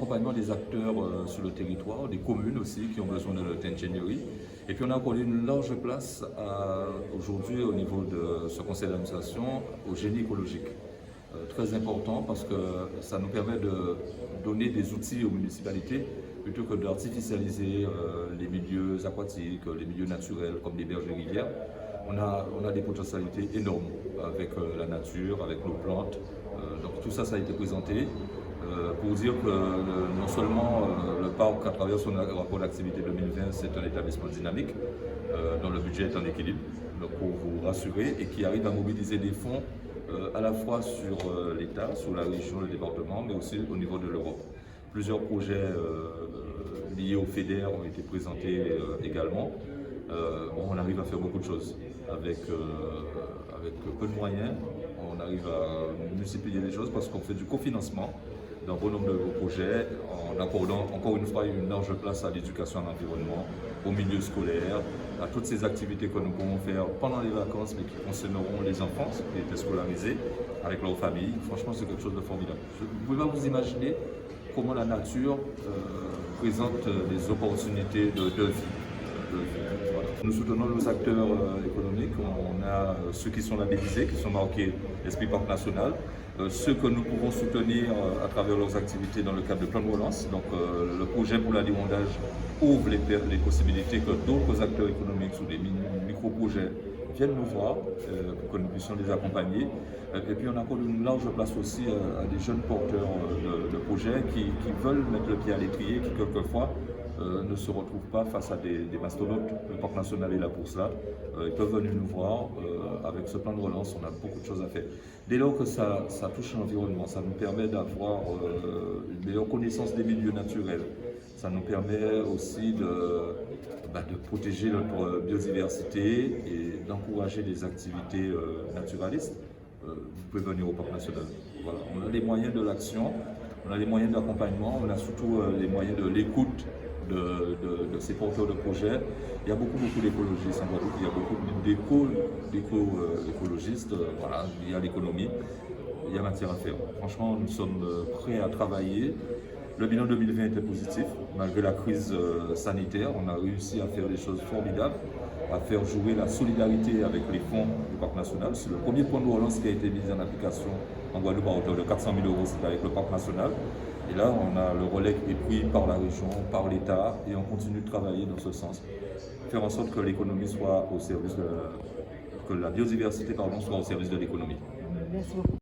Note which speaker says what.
Speaker 1: l'accompagnement des acteurs sur le territoire, des communes aussi qui ont besoin de notre ingénierie. Et puis on a accordé une large place aujourd'hui au niveau de ce conseil d'administration au génie écologique. Très important parce que ça nous permet de donner des outils aux municipalités plutôt que d'artificialiser les milieux aquatiques, les milieux naturels comme les berges et rivières. On a des potentialités énormes avec la nature, avec nos plantes. Donc tout ça, ça a été présenté pour dire que non seulement le parc, à travers son rapport d'activité 2020, c'est un établissement dynamique dont le budget est en équilibre, donc pour vous rassurer, et qui arrive à mobiliser des fonds à la fois sur l'État, sur la région, le département, mais aussi au niveau de l'Europe. Plusieurs projets liés au FEDER ont été présentés également. On arrive à faire beaucoup de choses avec peu de moyens. On arrive à multiplier les choses parce qu'on fait du cofinancement d'un bon nombre de projets en accordant encore une fois une large place à l'éducation à l'environnement, au milieu scolaire, à toutes ces activités que nous pouvons faire pendant les vacances mais qui concerneront les enfants qui étaient scolarisés avec leur famille. Franchement, c'est quelque chose de formidable. Vous ne pouvez pas vous imaginer comment la nature présente des opportunités de vie. Voilà. Nous soutenons nos acteurs économiques. On a ceux qui sont labellisés, qui sont marqués Esprit Parc National, ceux que nous pouvons soutenir à travers leurs activités dans le cadre de plan de relance. Donc le projet pour l'alimentage ouvre les possibilités que d'autres acteurs économiques ou des micro-projets viennent nous voir pour que nous puissions les accompagner. Et puis on accorde une large place aussi à des jeunes porteurs de projets qui veulent mettre le pied à l'étrier, qui quelquefois ne se retrouvent pas face à des mastodontes. Le Parc National est là pour cela. Ils peuvent venir nous voir. Avec ce plan de relance, on a beaucoup de choses à faire. Dès lors que ça touche l'environnement, ça nous permet d'avoir une meilleure connaissance des milieux naturels. Ça nous permet aussi de protéger notre biodiversité et d'encourager les activités naturalistes. Vous pouvez venir au Parc National. Voilà. On a les moyens de l'action, on a les moyens d'accompagnement, on a surtout les moyens de l'écoute de ces porteurs de projets. Il y a beaucoup d'écologistes en Guadeloupe, il y a beaucoup d'éco-écologistes, voilà, il y a l'économie, il y a matière à faire. Franchement, nous sommes prêts à travailler. Le bilan 2020 était positif, malgré la crise sanitaire, on a réussi à faire des choses formidables, à faire jouer la solidarité avec les fonds du Parc National. C'est le premier plan de relance qui a été mis en application en Guadeloupe à hauteur de 400 000 €, c'est avec le Parc National. Et là, on a le relais qui est pris par la région, par l'État, et on continue de travailler dans ce sens. Faire en sorte que l'économie soit au service que la biodiversité soit au service de l'économie.
Speaker 2: Merci beaucoup.